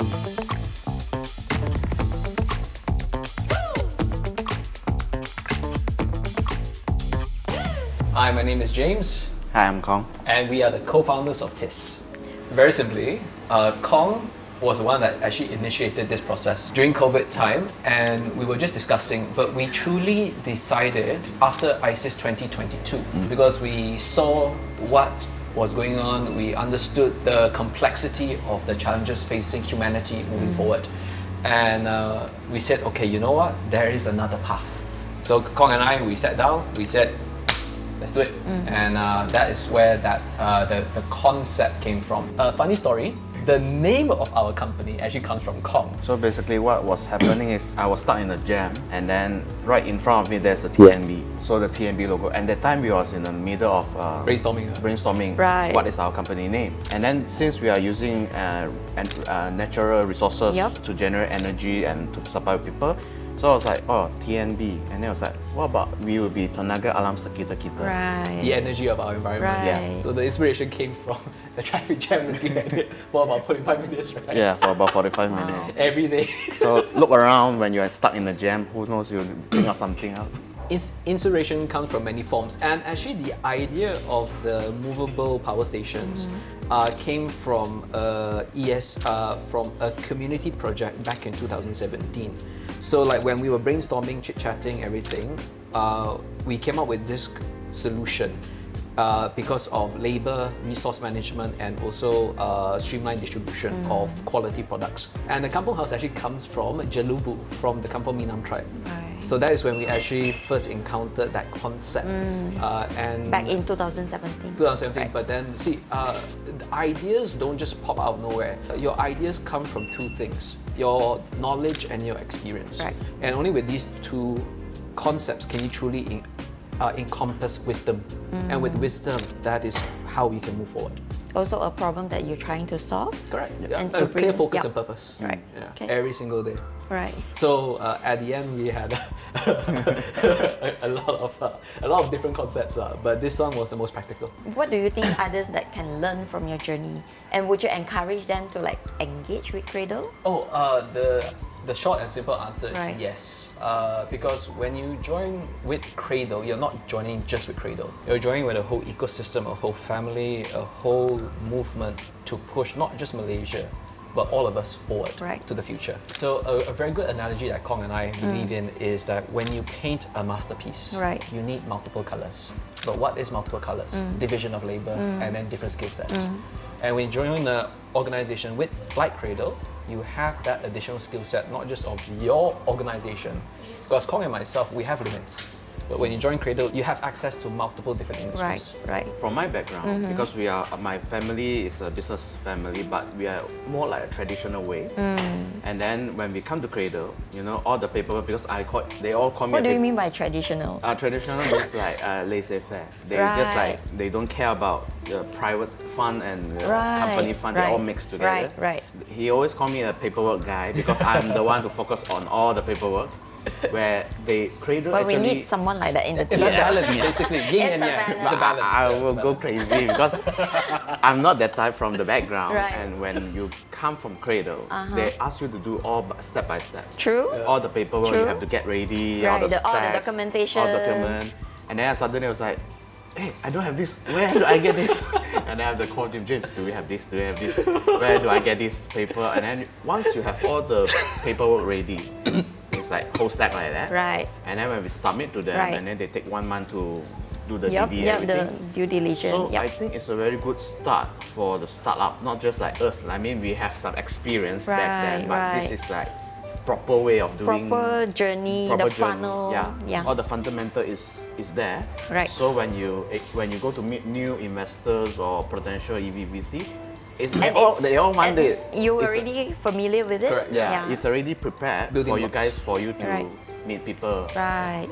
Hi, my name is James. Hi, I'm Khong. And we are the co-founders of TEASK. Very simply, Khong was the one that actually initiated this process during COVID time, and we were just discussing, but we truly decided after ISIS 2022, because we saw what was going on, we understood the complexity of the challenges facing humanity moving forward, and we said, okay, you know what, there is another path. So Khong and I, we sat down, we said, let's do it. And that is where the concept came from. Funny story, the name of our company actually comes from Khong. So basically what was happening is I was stuck in a jam, and then right in front of me there's a TNB. So the TNB logo. And that time we was in the middle of brainstorming Right. what is our company name. And then since we are using natural resources to generate energy and to supply people, so I was like, oh, TNB. And then I was like, what about we will be Tenaga Alam Sekitar Kita? Right. The energy of our environment. Right. Yeah. So the inspiration came from the traffic jam looking at it for about 45 minutes, right? Yeah, for about 45 minutes. Every day. So look around when you are stuck in a jam, who knows, you'll think of something else. Inspiration comes from many forms, and actually the idea of the movable power stations came from from a community project back in 2017. So like when we were brainstorming, chit-chatting, everything, we came up with this solution because of labor, resource management, and also streamlined distribution of quality products. And the kampong house actually comes from Jelubu, from the Kampong Minam tribe. Right. So that is when we actually first encountered that concept. And Back in 2017. 2017, Right. but then see, the ideas don't just pop out of nowhere. Your ideas come from two things: your knowledge and your experience. Right. And only with these two concepts can you truly encompass wisdom. And with wisdom, that is how we can move forward. Also a problem that you're trying to solve. Correct. And A to clear bring- focus yeah. and purpose. Right. Yeah. Okay. Every single day. Right. So at the end, we had a lot of different concepts, but this one was the most practical. What do you think others that can learn from your journey? And would you encourage them to like engage with Cradle? Oh, the short and simple answer is Right. yes. Because when you join with Cradle, you're not joining just with Cradle. You're joining with a whole ecosystem, a whole family, a whole movement to push not just Malaysia, but all of us forward Right. to the future. So a very good analogy that Khong and I believe in is that when you paint a masterpiece, Right. you need multiple colors. But what is multiple colors? Division of labor and then different skill sets. And when you join an organization like Cradle, you have that additional skill set, not just of your organization. Because Khong and myself, we have limits. But when you join Cradle, you have access to multiple different industries. Right. From my background, because my family is a business family, but we are more like a traditional way. And then when we come to Cradle, you know, all the paperwork, because they all call me. What do you mean by traditional? Traditional is like laissez-faire. They just like, they don't care about the private fund and the company fund. They all mix together. Right. He always call me a paperwork guy because I'm the one to focus on all the paperwork. Where they Cradle But actually. we need someone like that in the It's team. a balance, basically. Yin and It's a yang. balance. It's a balance. I Yeah, it's will a go balance. crazy because I'm not that type from the background. Right. And when you come from Cradle, they ask you to do all step by step. True. All the paperwork True. you have to get ready, all Right, the all the stacks, documentation. all document. And then suddenly I was like, hey, I don't have this. Where do I get this? And then I have the call to James, do we have this? Do we have this? Where do I get this paper? And then once you have all the paperwork ready, it's like whole stack like that. Right. And then when we submit to them, Right. and then they take 1 month to do the Yep, DD, the everything. due diligence. So Yep. I think it's a very good start for the startup, not just like us. I mean, we have some experience back then, but Right, this is like proper way of doing Proper journey, proper the journey. funnel. Yeah. All the fundamental is there. Right. So when you go to meet new investors or potential EVVC, And they all want and it. You It's- already familiar with it? Correct. yeah, it's already prepared Building for you blocks. guys, for you to Right. meet people. Right.